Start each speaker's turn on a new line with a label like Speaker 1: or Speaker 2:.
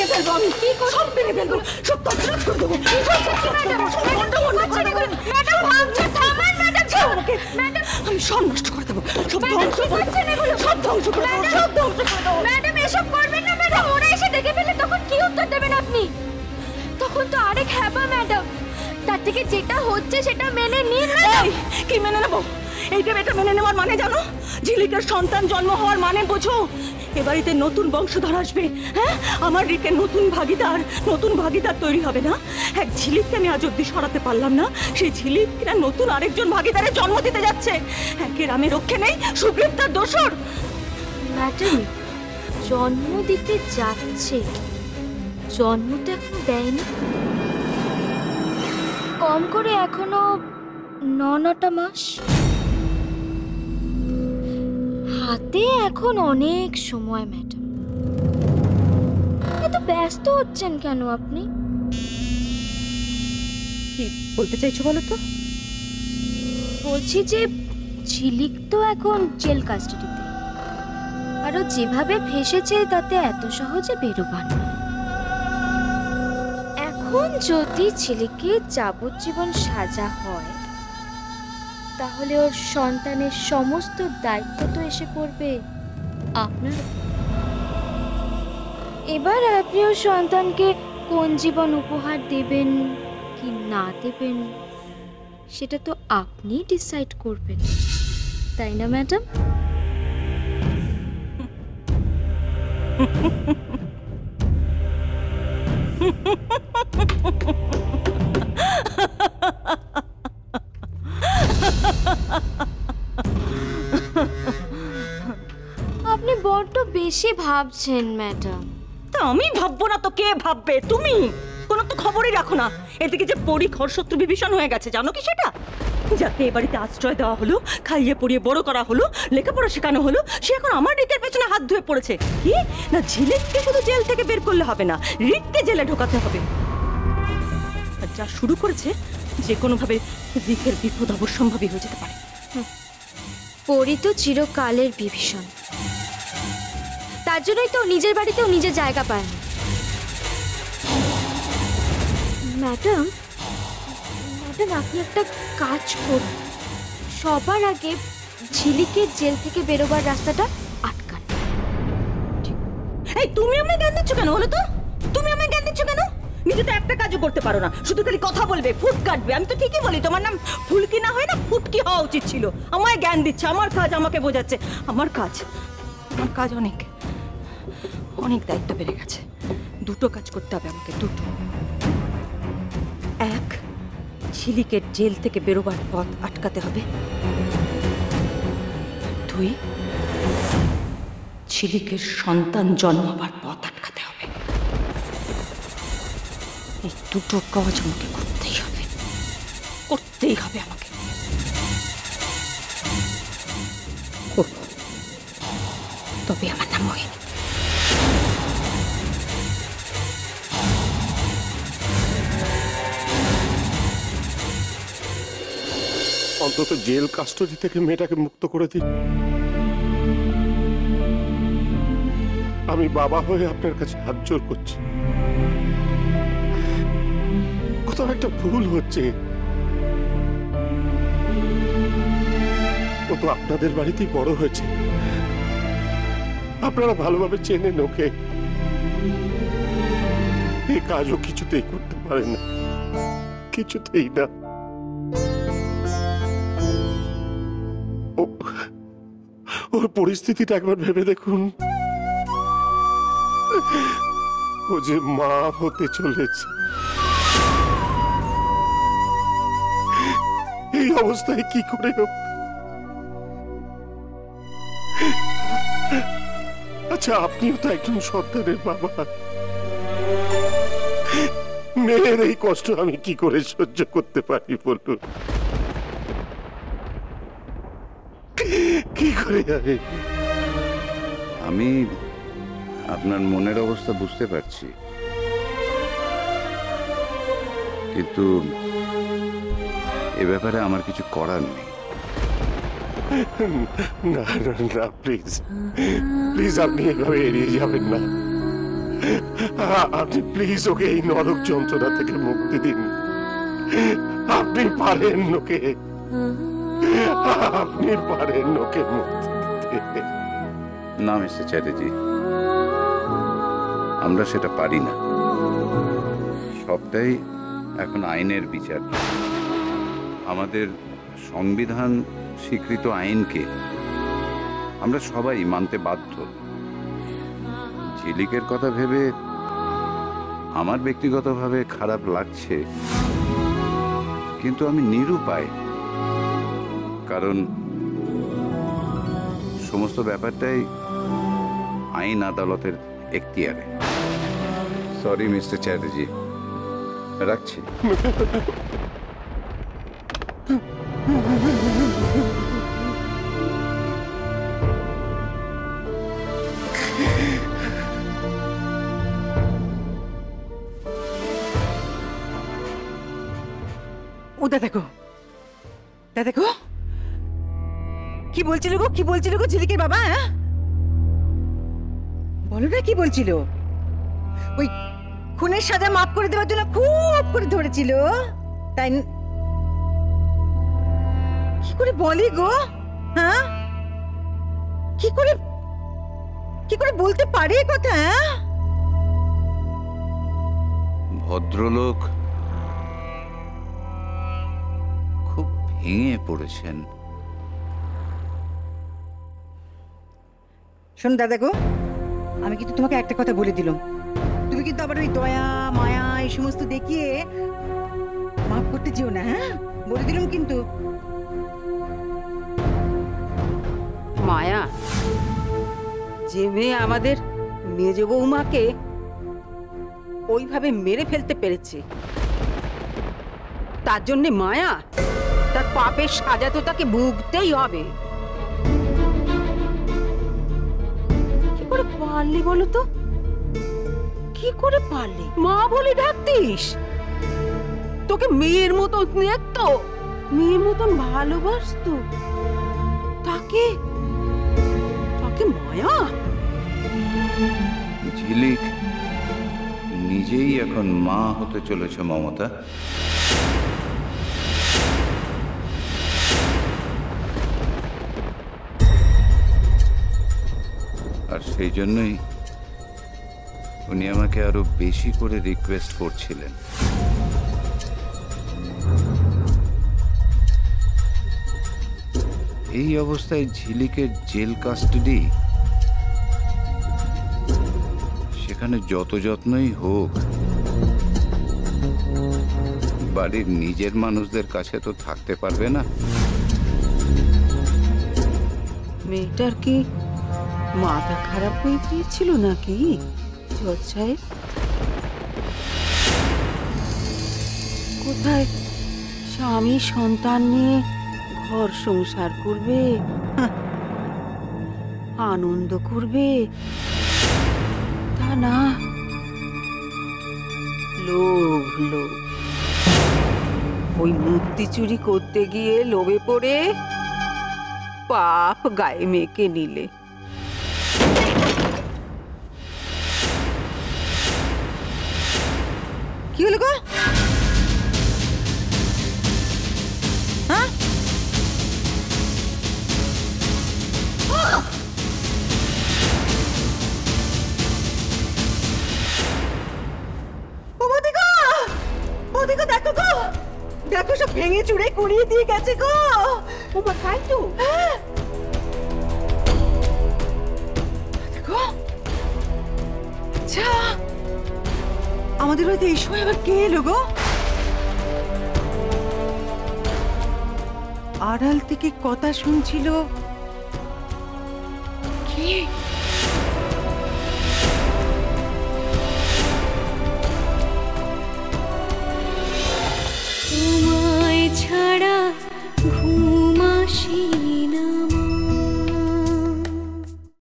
Speaker 1: ভেঙে ফেলবো আমি, সব ভেঙে ফেলবো, সব তছনছ করে দেবো। আমি সব নষ্ট করে দেবো, সব ধ্বংস করে দেবো, সব ধ্বংস করে দেবো, সব ধ্বংস করে দেবো।
Speaker 2: ম্যাডাম এসব করবেন না ম্যাডাম, ওরা এসে দেখে ফেলে তখন কি উত্তর দেবেন আপনি? তখন তো আরেক হ্যাবা ম্যাডাম, তার থেকে যেটা হচ্ছে সেটা মেনে নিন।
Speaker 1: কি মেনে নেবো? এইটা এটা মেনে নেওয়ার মানে জানো? ঝিলিকের সন্তান জন্ম হওয়ার মানে বোঝো? এ বাড়িতে নতুন বংশধর আসবে। হ্যাঁ, আমার রিকের নতুন ভাগিদার তৈরি হবে না? এক ঝিলিককে আমি আজ অব্দি সরাতে পারলাম না, সেই ঝিলিক কিনা নতুন আরেকজন ভাগিদারের জন্ম দিতে যাচ্ছে। একের আমি রক্ষে নেই, সুগ্রীব তার দোসর।
Speaker 2: ম্যাডাম জন্ম দিতে যাচ্ছে, জন্ম তো এখন দেয়নি, কম করে এখনো 9-9টা মাস হাতে, এখন অনেক সময়। ম্যাডাম এত ব্যস্ত হচ্ছেন কেন আপনি?
Speaker 1: কি বলতে চাইছো বলো তো?
Speaker 2: বলছি যে ঝিলিক তো এখন জেল কাস্টাডিতে, আরো যেভাবে ফেসেছে তাতে এত সহজে বেরোবার না। এখন যদি ঝিলিককে যাবজ্জীবন সাজা হয় তাহলে ওর সন্তানের সমস্ত দায়িত্ব তো এসে পড়বে আপনার। এবার আপনি ওর সন্তানকে কোন জীবন উপহার দেবেন কি না দেবেন সেটা তো আপনি ডিসাইড করবেন, তাই না ম্যাডাম? আপনি বড্ড বেশি ভাবছেন ম্যাডাম।
Speaker 1: তা আমি ভাববো না তো কে ভাববে? তুমি কোনো তো খবরই রাখো না। এদিকে যে পরি খরশত্রু বিভীষণ হয়ে গেছে, জানো কি সেটা? যাকে এ বাড়িতে আশ্রয় দেওয়া হলো, খাইয়ে পড়িয়ে বড় করা হলো, লেখাপড়া শেখানো হলো, সে এখন আমার রিকের পেছনে হাত ধুয়ে পড়েছে। কি না, ঝিলিককে শুধু জেল থেকে বের করলে হবে না, রিককে জেলে ঢোকাতে হবে। আর যা শুরু করেছে, যে কোনোভাবে রিকের বিপদ অবশ্যম্ভাবী হয়ে যেতে পারে।
Speaker 2: পরি তো চিরকালের বিভীষণ, তার জন্যই তো নিজের বাড়িতেও নিজের জায়গা পায় না। ম্যাডাম আপনি একটা কাজ করুন, সবার আগে ঝিলিকের জেল থেকে বেরোবার রাস্তাটা আটকান।
Speaker 1: এই তুমি আমায় জ্ঞান দিচ্ছ কেন বলো তো? তুমি আমায় জ্ঞান দিচ্ছ কেন? নিজে তো একটা কাজও করতে পারো না, শুধু খালি কথা বলবে, ফুট কাটবে। আমি তো ঠিকই বলি, তোমার নাম ফুলকি না হয় না ফুটকি হওয়া উচিত ছিল। আমায় জ্ঞান দিচ্ছে, আমার কাজ আমাকে বোঝাচ্ছে। আমার কাজ অনেক দায়িত্ব বেড়ে গেছে। দুটো কাজ করতে হবে আমাকে, দুটো। এক, ঝিলিকের জেল থেকে বেরোবার পথ আটকাতে হবে। দুই, ঝিলিকের সন্তান জন্মাবার পথ আটকাতে হবে। এই দুটো কাজ আমাকে করতেই হবে আমাকে। তবে আমার নাম মোহিনী।
Speaker 3: অন্তত জেল কাস্টডি থেকে মেয়েটাকে মুক্ত করে দিন। আমি বাবা হয়ে আপনার কাছে হাত জোর করছি। কোথাও একটা ভুল হচ্ছে। ও তো আপনাদের বাড়িতেই বড় হয়েছে, আপনারা ভালোভাবে চেনেন ওকে। এই কাজও কিছুতেই করতে পারে না, কিছুতেই না। ওর পরিস্থিতিটা একবার ভেবে দেখুন। ও যে মা হতে চলেছে, এই অবস্থায় কি করে হোক? আচ্ছা, আপনিও তো একজন সন্তানের বাবা। মেয়ের এই কষ্ট আমি কি করে সহ্য করতে পারি বলুন? কি করে যাবে?
Speaker 4: আমি আপনার মনের অবস্থা বুঝতে পারছি, কিন্তু এ ব্যাপারে আমার কিছু করার নেই।
Speaker 3: না না না, প্লিজ প্লিজ, আপনি এভাবে এড়িয়ে যাবেন না। আপনি প্লিজ ওকে এই নরক যন্ত্রণা থেকে মুক্তি দিন। আপনি পারেন ওকে, আপনি পারেন ওকে মুক্তি দিতে।
Speaker 4: না মিস্টার চ্যাটার্জি, আমরা সেটা পারি না। সবটাই এখন আইনের বিচার। আমাদের সংবিধান স্বীকৃত আইনকে আমরা সবাই মানতে বাধ্য। ঝিলিকের কথা ভেবে আমার ব্যক্তিগতভাবে খারাপ লাগছে, কিন্তু আমি নিরুপায়। কারণ সমস্ত ব্যাপারটাই আইন আদালতের এখতিয়ারে। সরি মিস্টার চ্যাটার্জি, রাখছি।
Speaker 5: ও দাদা গো, দাদা গো, কি বলছিল গো, কি বলছিল গো ঝিলিকের বাবা? হ্যাঁ বলো না, কি বলছিল? ওই খুনের সাজা মাফ করে দেওয়ার জন্য খুব করে ধরেছিল, তাই কি করে বলে গো? হ্যাঁ কি করে বলতে পারে এ কথা?
Speaker 4: ভদ্রলোক খুব ভেঙে পড়েছেন।
Speaker 5: শোনো দাদা গো, আমি কিন্তু তোমাকে একটা কথা বলে দিলাম, তুমি কিন্তু আবার ওই দয়া মায়া এই সমস্ত দেখিয়ে মাফ করতে যেও না। হ্যাঁ বলে দিলাম কিন্তু।
Speaker 6: মায়া, যে মেয়ে আমাদের মেজ বৌমাকে ওইভাবে মেরে ফেলতে পেরেছে, তার জন্যে মায়া তার পাপের সাজা তো তাকে ভুগতেই হবে। কি করে পারলি বলো তো? কি করে পারলি? মা বলে ডাকতিস, তোকে মেয়ের মতন দেখতো, মেয়ের মতন ভালোবাসতো, তাকে মায়া।
Speaker 4: ঝিলিক নিজেই এখন মা হতে চলেছে মমতা। আর সেই জন্যই উনি আমাকে আরো বেশি করে রিকোয়েস্ট করছিলেন। এই অবস্থায় ঝিলিকের জেল কাস্টাডি, সেখানে যত যত্নই হোক, বাড়ির নিজের মানুষদের কাছে তো থাকতে পারবে না।
Speaker 6: মেয়েটার কি মাথা খারাপ হয়ে গিয়েছিল নাকি জজ সাহেব? কোথায় স্বামী সন্তান নিয়ে ঘর সংসার করবে, আনন্দ করবে, তা না লোভ। ওই মূর্তি চুরি করতে গিয়ে লোভে পড়ে পাপ গায়ে মেখে নিলে।
Speaker 5: কি হলো গো? হ্যাঁ দেখো গো, দেখো সব ভেঙে চুড়ে কুড়িয়ে দিয়ে গেছে গো।
Speaker 6: ও মা, তাই তো।
Speaker 5: দেখো, আচ্ছা আমাদের বাড়িতে এই সময় আবার কে এলো গো? আড়াল থেকে কথা শুনছিল কি?